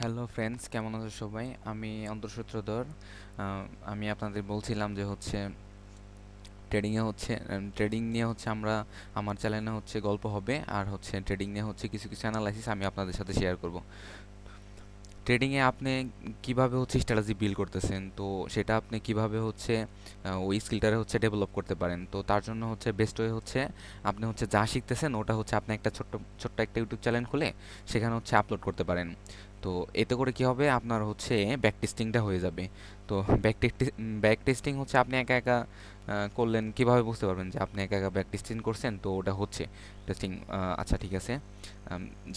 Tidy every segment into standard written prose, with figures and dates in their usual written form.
Hello friends, কেমন আছো সবাই? আমি অন্তঃসূত্রধর। আমি আপনাদের বলছিলাম যে হচ্ছে ট্রেডিং নিয়ে হচ্ছে আমার চ্যানেলে হচ্ছে গল্প হবে, আর হচ্ছে ট্রেডিং নিয়ে হচ্ছে কিছু কিছু অ্যানালাইসিস আমি আপনাদের সাথে শেয়ার করব। ট্রেডিংয়ে আপনি কিভাবে হচ্ছে স্ট্র্যাটেজি বিল্ড করতেছেন, তো সেটা আপনি কিভাবে হচ্ছে ওই স্কিলটারে হচ্ছে ডেভেলপ করতে পারেন। তো তার জন্য হচ্ছে বেস্ট ওয়ে হচ্ছে আপনি হচ্ছে যা শিখতেছেন ওটা হচ্ছে আপনি একটা ছোট্ট ছোট্ট একটা ইউটিউব চ্যানেল খুলে সেখানে হচ্ছে আপলোড করতে পারেন। তো এতে করে কি হবে, আপনার হচ্ছে ব্যাক টেস্টিংটা হয়ে যাবে। তো ব্যাক টেস্টিং হচ্ছে আপনি একা একা করলেন, কিভাবে বুঝতে পারবেন যে আপনি একা একা ব্যাক টেস্টিং করছেন, তো ওটা হচ্ছে টেস্টিং। আচ্ছা, ঠিক আছে।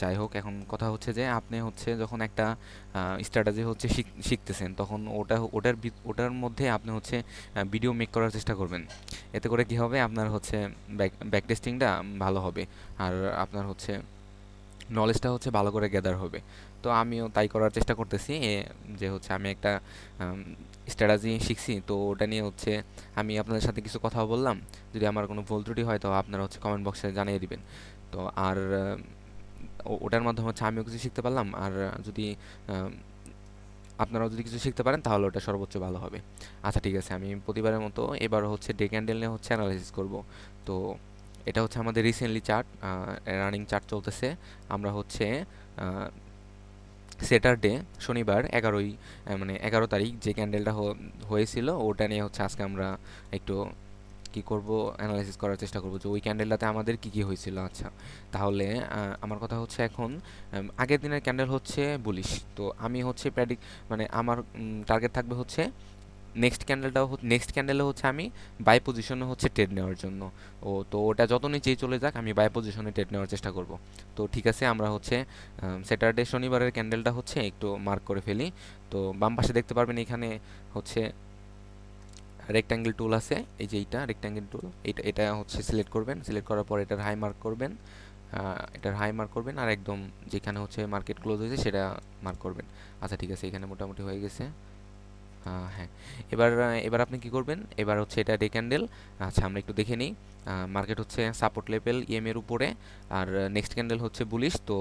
যাই হোক, এখন কথা হচ্ছে যে আপনি হচ্ছে যখন একটা স্ট্র্যাটেজি হচ্ছে শিখতেছেন, তখন ওটার মধ্যে আপনি হচ্ছে ভিডিও মেক করার চেষ্টা করবেন। এতে করে কি হবে, আপনার হচ্ছে ব্যাক টেস্টিংটা ভালো হবে, আর আপনার হচ্ছে নলেজটা হচ্ছে ভালো করে গ্যাদার হবে। তো আমিও তাই করার চেষ্টা করতেছি, যে হচ্ছে আমি একটা স্ট্র্যাটেজি শিখছি, তো ওটা নিয়ে হচ্ছে আমি আপনাদের সাথে কিছু কথা বললাম। যদি আমার কোনো ভুল ত্রুটি হয় তো আপনারা হচ্ছে কমেন্ট বক্সে জানিয়ে দিবেন। তো আর ওটার মাধ্যমে হচ্ছে আমিও কিছু শিখতে পারলাম, আর যদি আম, আপনারাও যদি কিছু শিখতে পারেন তাহলে ওটা সর্বোচ্চ ভালো হবে। আচ্ছা, ঠিক আছে, আমি প্রতিবারের মতো এবার হচ্ছে ডে ক্যান্ডেল নিয়ে হচ্ছে অ্যানালাইসিস করব। তো এটা হচ্ছে আমাদের রিসেন্টলি রানিং চার্ট চলতেছে। আমরা হচ্ছে স্যাটারডে, শনিবার 11 তারিখ যে ক্যান্ডেলটা হয়েছিল ওটা নিয়ে হচ্ছে আজকে আমরা একটু কি করব, অ্যানালাইসিস করার চেষ্টা করব যে ওই ক্যান্ডেলটাতে আমাদের কি কি হয়েছিল। আচ্ছা, তাহলে আমার কথা হচ্ছে এখন আগের দিনের ক্যান্ডেল হচ্ছে বুলিশ। তো আমি হচ্ছে আমার টার্গেট থাকবে হচ্ছে নেক্সট ক্যান্ডেলে হচ্ছে আমি বাই পজিশনে হচ্ছে ট্রেড নেওয়ার জন্য। তো ওটা যত নিচেই চলে যাক আমি বাই পজিশনে ট্রেড নেওয়ার চেষ্টা করব। তো ঠিক আছে, আমরা হচ্ছে স্যাটারডে শনিবারের ক্যান্ডেলটা হচ্ছে একটু মার্ক করে ফেলি। তো বাম পাশে দেখতে পারবেন এখানে হচ্ছে রেক্ট্যাঙ্গেল টুল আছে, এই যে এইটা রেক্ট্যাঙ্গেল টুল, এটা এটা হচ্ছে সিলেক্ট করবেন। সিলেক্ট করার পর এটার হাই মার্ক করবেন, আর একদম যেখানে হচ্ছে মার্কেট ক্লোজ হয়েছে সেটা মার্ক করবেন। আচ্ছা, ঠিক আছে, এখানে মোটামুটি হয়ে গেছে। হ্যাঁ, এবার আপনি কি করবেন, এবার হচ্ছে এটা ডে ক্যান্ডেল। আচ্ছা, আমরা একটু দেখে নিই। মার্কেট হচ্ছে সাপোর্ট লেভেল এর উপরে, আর নেক্সট ক্যান্ডেল হচ্ছে বুলিশ। তো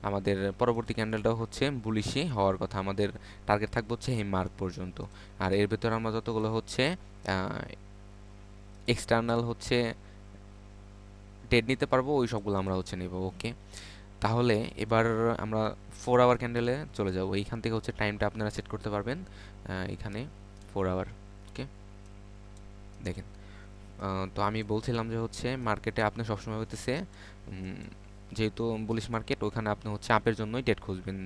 আমাদের পরবর্তী ক্যান্ডেলটাও হচ্ছে বুলিশই হওয়ার কথা, আমাদের টার্গেট থাকবে হচ্ছে এই মার্ক পর্যন্ত। আর এর ভেতরে আমরা যতগুলো হচ্ছে এক্সটার্নাল হচ্ছে ট্রেড নিতে পারবো ওই সবগুলো আমরা হচ্ছে নেব। ওকে, তাহলে এবার আমরা 4 আওয়ার ক্যান্ডেলে চলে যাব। এইখান থেকে হচ্ছে টাইমটা আপনারা সেট করতে পারবেন, এখানে 4 আওয়ার। ওকে, দেখেন। তো আমি বলছিলাম যে হচ্ছে মার্কেটে আপনি সবসময় হইতেছে যেহেতু বুলিশ মার্কেট, ওখানে আপনি হচ্ছে আপের জন্যই ট্রেড খুঁজবেন।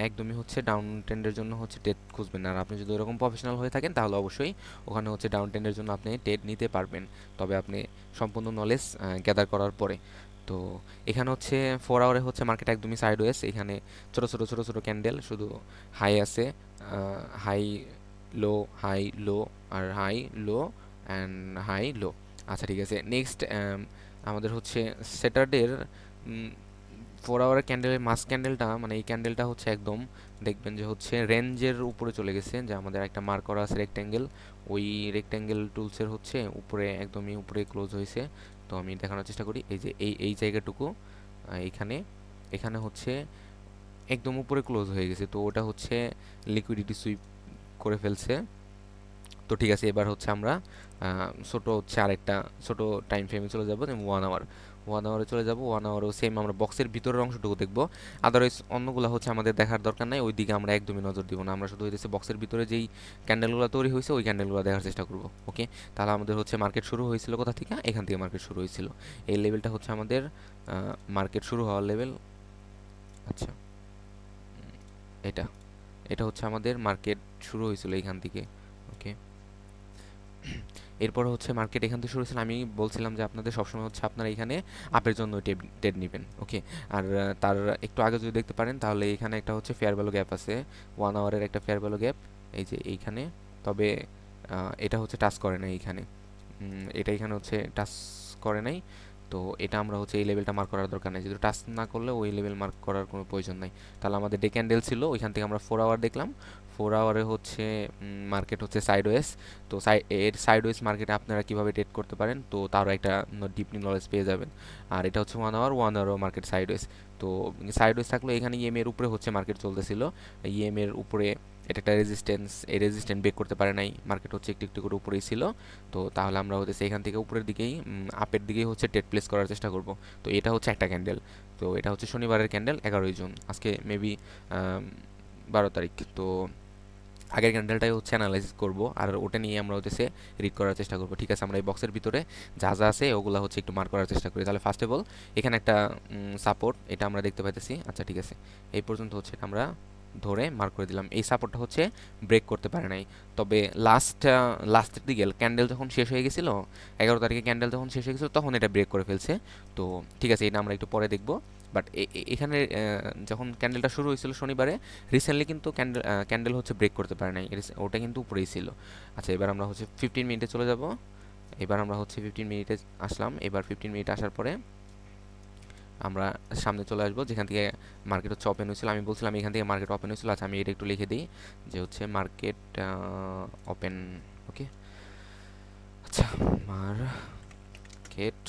একদমই হচ্ছে ডাউন ট্রেন্ডের জন্য হচ্ছে ট্রেড খুঁজবেন না। আর আপনি যদি ওরকম প্রফেশনাল হয়ে থাকেন তাহলে অবশ্যই ওখানে হচ্ছে ডাউন ট্রেন্ডের জন্য আপনি ট্রেড নিতে পারবেন, তবে আপনি সম্পূর্ণ নলেজ গ্যাদার করার পরে। তো এখানে হচ্ছে 4 আওয়ারে হচ্ছে মার্কেট একদমই সাইডওয়েজ। এখানে ছোট ছোট ছোট ছোট ক্যান্ডেল, শুধু হাই আছে, হাই লো, হাই লো, আর high low and high low. আচ্ছা, ঠিক আছে, নেক্সট আমাদের হচ্ছে স্যাটারডের 4 আওয়ারের ক্যান্ডেলের মাস ক্যান্ডেলটা, মানে এই ক্যান্ডেলটা হচ্ছে একদম দেখবেন যে হচ্ছে রেঞ্জের উপরে চলে গেছে, যে আমাদের একটা মার্ক করা আছে রেক্ট্যাঙ্গেল, ওই রেক্ট্যাঙ্গেল টুলসের হচ্ছে উপরে, একদমই উপরে ক্লোজ হয়েছে। তো আমি দেখানোর চেষ্টা করি, এই যে এই জায়গাটুকু, এইখানে এখানে হচ্ছে একদম উপরে ক্লোজ হয়ে গেছে। তো ওটা হচ্ছে লিকুইডিটি সুইপ করে ফেলছে। তো ঠিক আছে, এবার হচ্ছে আমরা ছোট হচ্ছে আরেকটা ছোট টাইম ফ্রেমে চলে যাব, যেমন 1 আওয়ার। 1 আওয়ারে চলে যাব, 1 আওয়ারও সেম আমরা বক্সের ভিতরের অংশটুকু দেখবো। আদারওয়াইজ অন্যগুলো হচ্ছে আমাদের দেখার দরকার নাই, ওই দিকে আমরা একদমই নজর দিব না। আমরা শুধু হইতেছে বক্সের ভিতরে যেই ক্যান্ডেলগুলো তৈরি হয়েছে ওই ক্যান্ডেলগুলো দেখার চেষ্টা করব। ওকে, তাহলে আমাদের হচ্ছে মার্কেট শুরু হয়েছিল কোথা থেকে, এখান থেকে মার্কেট শুরু হয়েছিল। এই লেভেলটা হচ্ছে আমাদের মার্কেট শুরু হওয়ার লেভেল। আচ্ছা, এটা এটা হচ্ছে আমাদের মার্কেট শুরু হয়েছিল এইখান থেকে। ওকে, এরপর হচ্ছে মার্কেট এখান থেকে শুরু হয়েছিল। আমি বলছিলাম যে আপনাদের সবসময় হচ্ছে আপনারা এখানে আপের জন্য ট্রেড নেবেন। ওকে, আর তার একটু আগে যদি দেখতে পারেন তাহলে এখানে একটা হচ্ছে ফেয়ার ভ্যালু গ্যাপ আছে, 1 আওয়ারের একটা ফেয়ার ভ্যালু গ্যাপ, এই যে এইখানে। তবে এটা হচ্ছে টাচ করে নাই এইখানে, এটা এখানে হচ্ছে টাচ করে নাই। তো এটা আমরা হচ্ছে এই লেভেলটা মার্ক করার দরকার নেই, যেহেতু টাচ না করলে ওই লেভেল মার্ক করার কোনো প্রয়োজন নাই। তাহলে আমাদের ডে ক্যান্ডেল ছিল, ওইখান থেকে আমরা 4 আওয়ার দেখলাম। 4 আওয়ারে হচ্ছে মার্কেট হচ্ছে সাইডওয়েজ। তো এর সাইডওয়েজ মার্কেটে আপনারা কীভাবে ট্রেড করতে পারেন, তো তারও একটা ডিপলি নলেজ পেয়ে যাবেন। আর এটা হচ্ছে 1 আওয়ারও মার্কেট সাইডওয়েজ। তো সাইডওয়েজ থাকলে এখানে ইএম এর উপরে হচ্ছে মার্কেট চলতেছিল, ইএম এর উপরে এটা একটা রেজিস্ট্যান্স, এই রেজিস্ট্যান্স ব্রেক করতে পারে নাই, মার্কেট হচ্ছে একটু একটু করে উপরেই ছিল। তো তাহলে আমরা হচ্ছে এখান থেকে উপরের দিকেই আপের দিকেই হচ্ছে ট্রেড প্লেস করার চেষ্টা করব। তো এটা হচ্ছে একটা ক্যান্ডেল। তো এটা হচ্ছে শনিবারের ক্যান্ডেল, 11ই জুন, আজকে মেবি 12 তারিখ। তো আগের ক্যান্ডেলটাই হচ্ছে অ্যানালাইসিস করব, আর ওটা নিয়ে আমরা হচ্ছে রিড করার চেষ্টা করব। ঠিক আছে, আমরা এই বক্সের ভিতরে যা যা আছে ওগুলো হচ্ছে একটু মার্ক করার চেষ্টা করি। তাহলে ফার্স্ট অফ অল এখানে একটা সাপোর্ট, এটা আমরা দেখতে পাইতেছি। আচ্ছা ঠিক আছে, এই পর্যন্ত হচ্ছে এটা আমরা ধরে মার্ক করে দিলাম। এই সাপোর্টটা হচ্ছে ব্রেক করতে পারে নাই। তবে লাস্টের দিকে ক্যান্ডেল যখন শেষ হয়ে গেছিল, 11 তারিখে ক্যান্ডেল যখন শেষ হয়ে গেছিল তখন এটা ব্রেক করে ফেলছে। তো ঠিক আছে, এটা আমরা একটু পরে দেখব। বাট এখানে যখন ক্যান্ডেলটা শুরু হয়েছিল শনিবারে, রিসেন্টলি কিন্তু ক্যান্ডেল হচ্ছে ব্রেক করতে পারে নাই, ওটা কিন্তু উপরেই ছিল। আচ্ছা, এবার আমরা হচ্ছে 15 মিনিটে চলে যাব। এবার আমরা হচ্ছে 15 মিনিটে আসলাম। এবার 15 মিনিট আসার পরে আমরা সামনে চলে আসবো, যেখান থেকে মার্কেট হচ্ছে ওপেন হয়েছিল। আমি বলছিলাম এখান থেকে মার্কেট ওপেন হয়েছিল। আচ্ছা, আমি এটা একটু লিখে দিই যে হচ্ছে মার্কেট ওপেন। ওকে, আচ্ছা, market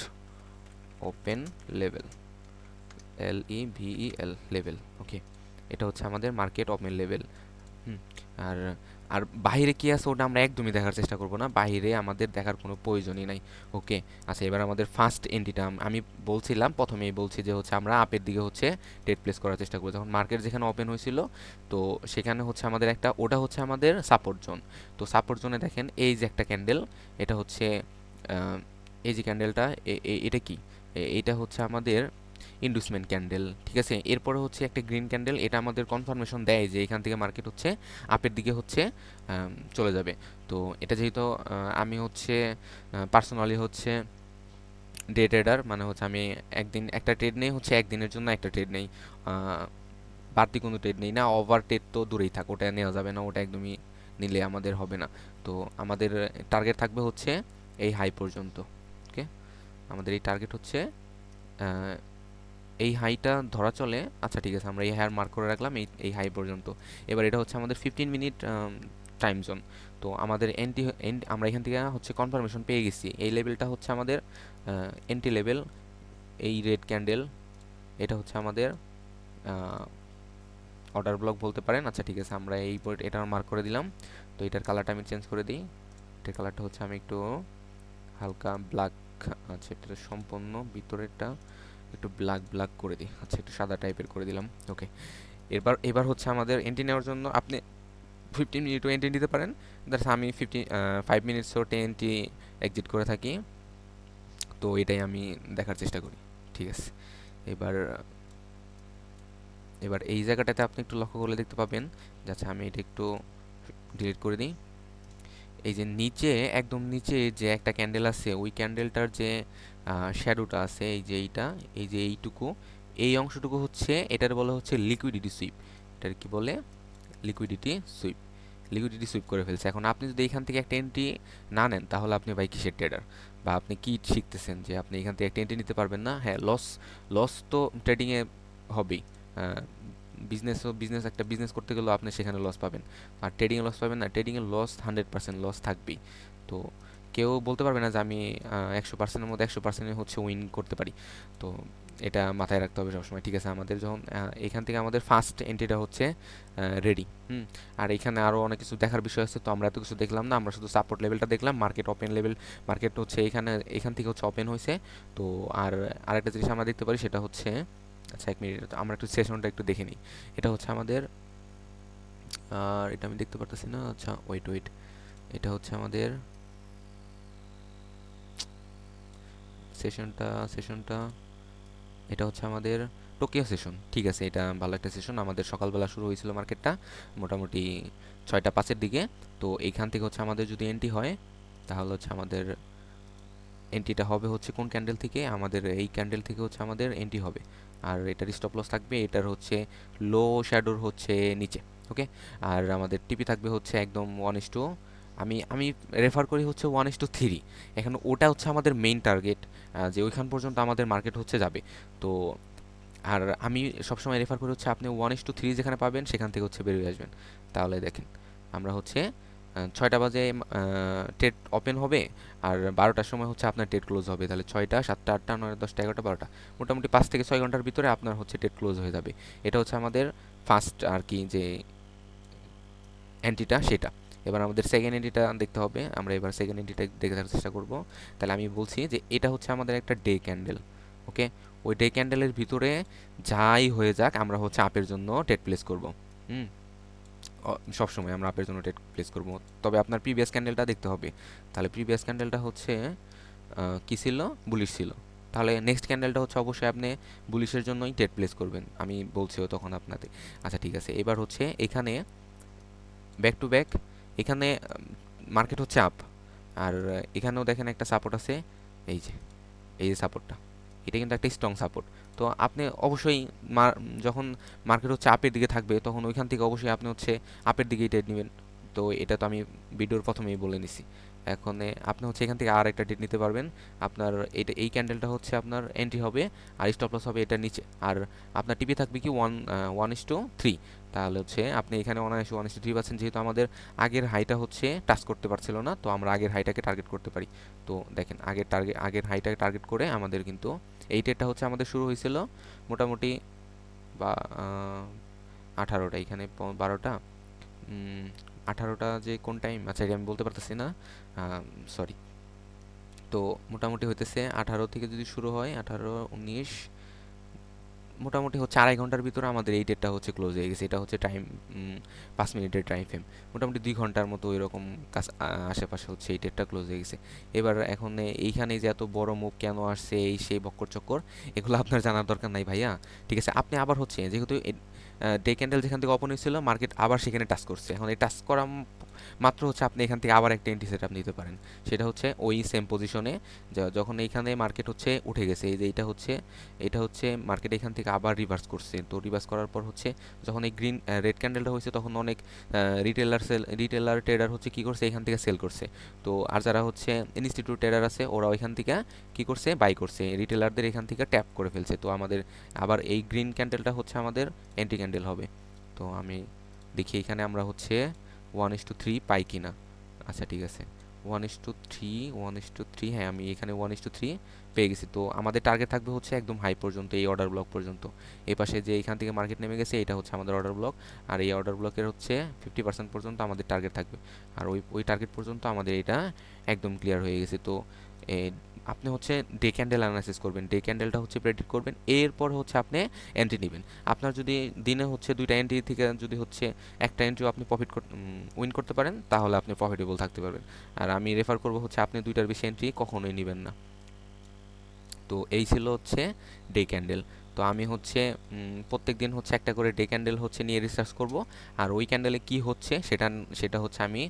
open level, LEVEL level. Okay, এটা হচ্ছে আমাদের মার্কেট ওপেন লেভেল। হুম আর আর বাইরে কি আছে ওটা আমরা একদমই দেখার চেষ্টা করব না, বাইরে আমাদের দেখার কোনো প্রয়োজনই নাই। ওকে, আচ্ছা, এবার আমাদের ফার্স্ট এন্ট্রিটা আমি বলছিলাম, প্রথমেই বলছি যে হচ্ছে আমরা আপের দিকে হচ্ছে ট্রেড প্লেস করার চেষ্টা করি। যখন মার্কেট যেখানে ওপেন হয়েছিল, তো সেখানে হচ্ছে আমাদের ওটা হচ্ছে আমাদের সাপোর্ট জোন। তো সাপোর্ট জোনে দেখেন এই যে একটা ক্যান্ডেল, এটা হচ্ছে এই যে ক্যান্ডেলটা, এটা কি, এটা হচ্ছে আমাদের ইন্ডুসমেন্ট ক্যান্ডেল। ঠিক আছে, এরপরে হচ্ছে একটা গ্রিন ক্যান্ডেল, এটা আমাদের কনফার্মেশন দেয় যে এখান থেকে মার্কেট হচ্ছে আপের দিকে হচ্ছে চলে যাবে। তো এটা যেহেতু আমি হচ্ছে পার্সোনালি হচ্ছে ডে ট্রেডার, মানে হচ্ছে আমি একদিন একটা ট্রেড নেই, হচ্ছে একদিনের জন্য একটা ট্রেড নেই, বাড়তি কোনো ট্রেড নেই না। ওভার ট্রেড তো দূরেই থাক, ওটা নেওয়া যাবে না, ওটা একদমই নিলে আমাদের হবে না। তো আমাদের টার্গেট থাকবে হচ্ছে এই হাই পর্যন্ত। ওকে, আমাদের এই টার্গেট হচ্ছে এই হাইটা ধরা চলে। আচ্ছা ঠিক আছে, আমরা এই হাই মার্ক করে রাখলাম, এই হাই পর্যন্ত। এবার এটা হচ্ছে আমাদের 15 মিনিট টাইম জোন। তো আমাদের আমরা এখান থেকে হচ্ছে কনফার্মেশন পেয়ে গেছি, এই লেভেলটা হচ্ছে আমাদের এন্ট্রি লেভেল। এই রেড ক্যান্ডেল, এটা হচ্ছে আমাদের অর্ডার ব্লক বলতে পারেন। আচ্ছা ঠিক আছে, আমরা এটা মার্ক করে দিলাম। তো এটার কালারটা আমি চেঞ্জ করে দিই। এটার কালারটা হচ্ছে আমি একটু হালকা ব্ল্যাক, আচ্ছা এটা সম্পূর্ণ ভিতরেরটা একটু ব্ল্যাক ব্ল্যাক করে দিই। আচ্ছা, একটু সাদা টাইপের করে দিলাম। ওকে, এবার হচ্ছে আমাদের এন্ট্রি নেওয়ার জন্য আপনি 15 মিনিটও এন্ট্রি নিতে পারেন। দ্যাটস আমি 5 মিনিটসও এন্ট্রি এক্সিট করে থাকি। তো এটাই আমি দেখার চেষ্টা করি। ঠিক আছে, এবার এবার এই জায়গাটাতে আপনি একটু লক্ষ্য করলে দেখতে পাবেন। আচ্ছা, আমি এটা একটু ডিলিট করে দিই। এই যে নিচে, একদম নিচে যে একটা ক্যান্ডেল আছে, ওই ক্যান্ডেলটার যে শ্যাডোটা আছে, এই যে এইটা, এই যে এইটুকু, এই অংশটুকু হচ্ছে এটার বলা হচ্ছে লিকুইডিটি সুইপ। এটার কি বলে? Liquidity sweep. লিকুইডিটি সুইপ করে ফেলছে। এখন আপনি যদি এখান থেকে একটা এন্ট্রি না নেন, তাহলে আপনি ভাই কিসের ট্রেডার, বা আপনি কি শিখতেছেন যে আপনি এখান থেকে একটা এন্ট্রি নিতে পারবেন না? হ্যাঁ, লস লস তো ট্রেডিংয়ে হবেই। বিজনেস একটা বিজনেস করতে গেলেও আপনি সেখানে লস পাবেন, আর ট্রেডিংয়ে লস পাবেন না? ট্রেডিংয়ে লস 100% লস থাকবেই। তো কেউ বলতে পারবে না যে আমি 100%-এর মধ্যে 100%-ই হচ্ছে উইন করতে পারি। তো এটা মাথায় রাখতে হবে সবসময়। ঠিক আছে, আমাদের যখন এখান থেকে আমাদের ফার্স্ট এন্ট্রিটা হচ্ছে রেডি। আর এখানে আরও অনেক কিছু দেখার বিষয় আছে, তো আমরা এত কিছু দেখলাম না, আমরা শুধু সাপোর্ট লেভেলটা দেখলাম। মার্কেট ওপেন লেভেল, মার্কেট হচ্ছে এখান থেকে হচ্ছে ওপেন হয়েছে। তো আর আরেকটা জিনিস আমরা দেখতে পারি, সেটা হচ্ছে, আচ্ছা 1 মিনিট, আমরা একটু সেশনটা একটু দেখে নিই। এটা হচ্ছে আমাদের, আর এটা আমি দেখতে পারতেছি না। আচ্ছা, ওয়েট, এটা হচ্ছে আমাদের সেশনটা এটা হচ্ছে আমাদের টোকিও সেশন। ঠিক আছে, এটা ভালো একটা সেশন। আমাদের সকালবেলা শুরু হয়েছিল মার্কেটটা মোটামুটি 6টা 5-এর দিকে। তো এইখান থেকে হচ্ছে আমাদের যদি এন্ট্রি হয়, তাহলে হচ্ছে আমাদের এন্ট্রিটা হবে হচ্ছে কোন ক্যান্ডেল থেকে? আমাদের এই ক্যান্ডেল থেকে হচ্ছে আমাদের এন্ট্রি হবে। আর এটার স্টপ লস থাকবে এটার হচ্ছে লো শ্যাডোর হচ্ছে নিচে। ওকে, আর আমাদের টিপি থাকবে হচ্ছে একদম 1:, আমি আমি রেফার করি হচ্ছে 1:3। এখন ওটা হচ্ছে আমাদের মেইন টার্গেট, যে ওইখান পর্যন্ত আমাদের মার্কেট হচ্ছে যাবে। তো আর আমি সবসময় রেফার করি হচ্ছে আপনি 1:3 যেখানে পাবেন সেখান থেকে হচ্ছে বেরিয়ে আসবেন। তাহলে দেখেন আমরা হচ্ছে 6টা বাজে ট্রেড ওপেন হবে, আর 12টার সময় হচ্ছে আপনার ট্রেড ক্লোজ হবে। তাহলে 6টা, 7টা, 8টা, 9টা, 10টা, 11টা, 12টা, মোটামুটি 5 থেকে 6 ঘন্টার ভিতরে আপনার হচ্ছে ট্রেড ক্লোজ হয়ে যাবে। এটা হচ্ছে আমাদের ফার্স্ট আর কি যে এন্ট্রিটা সেটা। এবার আমাদের সেকেন্ড এন্ট্রিটা দেখতে হবে, আমরা এবার সেকেন্ড এন্ট্রিটা দেখে দেখার চেষ্টা করব। তাহলে আমি বলছি যে এটা হচ্ছে আমাদের একটা ডে ক্যান্ডেল। ওকে, ওই ডে ক্যান্ডেলের ভিতরে যাই হয়ে যাক আমরা হচ্ছে আপের জন্য ট্রেড প্লেস করব। হুম, সবসময় আমরা আপের জন্য ট্রেড প্লেস করব। তবে আপনার প্রিভিয়াস ক্যান্ডেলটা দেখতে হবে। তাহলে প্রিভিয়াস ক্যান্ডেলটা হচ্ছে কি ছিল, বুলিশ ছিল। তাহলে নেক্সট ক্যান্ডেলটা হচ্ছে অবশ্যই আপনি বুলিশের জন্যই ট্রেড প্লেস করবেন, আমি বলছিও তখন আপনাদের। আচ্ছা ঠিক আছে, এবার হচ্ছে এখানে ব্যাক টু ব্যাক, এখানে মার্কেট হচ্ছে আপ, আর এখানেও দেখেন একটা সাপোর্ট আছে, এই যে এই যে সাপোর্টটা, এটা কিন্তু একটা স্ট্রং সাপোর্ট। তো আপনি অবশ্যই যখন মার্কেট হচ্ছে আপের দিকে থাকবে তখন ওইখান থেকে অবশ্যই আপনি হচ্ছে আপের দিকেই ট্রেড নেবেন। তো এটা তো আমি ভিডিওর প্রথমেই বলে নিছি। এখন আপনি হচ্ছে এখান থেকে আর একটা ট্রেড নিতে পারবেন। আপনার এটা এই ক্যান্ডেলটা হচ্ছে আপনার এন্ট্রি হবে, আর স্টপ লস হবে এটা নিচে, আর আপনার টিপি থাকবে কি 1:3। তাহলে হচ্ছে আপনি এখানে অনায়াসে 1:3 পাচ্ছেন, যেহেতু আমাদের আগের হাইটা হচ্ছে টাচ করতে পারছিল না, তো আমরা আগের হাইটাকে টার্গেট করতে পারি। তো দেখেন আগের হাইটাকে টার্গেট করে আমাদের কিন্তু এই ট্রেডটা হচ্ছে আমাদের শুরু হয়েছিল মোটামুটি বা 18টা, এখানে 12টা, 18টা যে কোন টাইম, আচ্ছা এটা আমি বলতে পারতেছি না, সরি। তো মোটামুটি হইতেছে 18 থেকে যদি শুরু হয়, 18, 19, মোটামুটি হচ্ছে 2.5 ঘন্টার ভিতরে আমাদের এই ডেটটা হচ্ছে ক্লোজ হয়ে গেছে। এটা হচ্ছে টাইম 5 মিনিটের টাইম ফ্রেম, মোটামুটি 2 ঘন্টার মতো এরকম কাজ আশেপাশে হচ্ছে এই ডেটটা ক্লোজ হয়ে গেছে। এবার এখন এইখানে যে এত বড় মুভ কেন আসছে, এই সেই বক্কর চক্কর, এগুলো আপনার জানার দরকার নাই ভাইয়া। ঠিক আছে, আপনি আবার হচ্ছে যেহেতু ডে ক্যান্ডেল যেখান থেকে ওপেন হয়েছিল মার্কেট আবার সেখানে টাচ করছে, এখন এই টাচ করা মাত্র হচ্ছে আপনি এখান থেকে আবার একটা এন্ট্রি সেটআপ নিতে পারেন। সেটা হচ্ছে ওই সেম পজিশনে যখন এইখানে মার্কেট হচ্ছে উঠে গেছে, এই যে এটা হচ্ছে মার্কেট এখান থেকে আবার রিভার্স করছে। তো রিভার্স করার পর হচ্ছে যখন এই রেড ক্যান্ডেলটা হয়েছে তখন অনেক রিটেলার ট্রেডার হচ্ছে কি করছে, এখান থেকে সেল করছে। তো আর যারা হচ্ছে ইনস্টিটিউট ট্রেডার আছে ওরা ওইখান থেকে কি করছে, বাই করছে, রিটেলারদের এখান থেকে ট্যাপ করে ফেলছে। তো আমাদের আবার এই গ্রিন ক্যান্ডেলটা হচ্ছে আমাদের এন্টি ক্যান্ডেল হবে। তো আমি দেখি এখানে আমরা হচ্ছে 1:3 পাই কিনা। আচ্ছা ঠিক আছে, 1:3, 1:3, হ্যাঁ আমি এখানে 1:3 পেয়ে গেছি। তো আমাদের টার্গেট থাকবে হচ্ছে একদম হাই পর্যন্ত, এই অর্ডার ব্লক পর্যন্ত। এই পাশে যে এখান থেকে মার্কেট নেমে গেছে এটা হচ্ছে আমাদের অর্ডার ব্লক, আর এই অর্ডার ব্লকের হচ্ছে 50% পর্যন্ত আমাদের টার্গেট থাকবে। আর ওই টার্গেট পর্যন্ত আমাদের এটা একদম ক্লিয়ার হয়ে গেছে। তো আপনি হচ্ছে ডে ক্যান্ডেল অ্যানালাইসিস করবেন, ডে ক্যান্ডেলটা হচ্ছে প্রেডিক্ট করবেন, এরপর হচ্ছে আপনি এন্ট্রি নেবেন। আপনার যদি দিনে হচ্ছে 2টা এন্ট্রি থেকে যদি হচ্ছে একটা এন্ট্রিও আপনি উইন করতে পারেন তাহলে আপনি প্রফিটেবল থাকতে পারবেন। আর আমি রেফার করব হচ্ছে আপনি 2টার বেশি এন্ট্রি কখনোই নেবেন না। তো এই ছিল হচ্ছে ডে ক্যান্ডেল। তো আমি হচ্ছে প্রত্যেক দিন হচ্ছে একটা করে ডে ক্যান্ডেল হচ্ছে নিয়ে রিসার্চ করব, আর ওই ক্যান্ডেলে কি হচ্ছে সেটা হচ্ছে আমি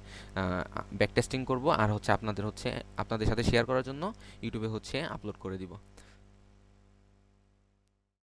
ব্যাক টেস্টিং করব, আর হচ্ছে আপনাদের সাথে শেয়ার করার জন্য ইউটিউবে হচ্ছে আপলোড করে দিব।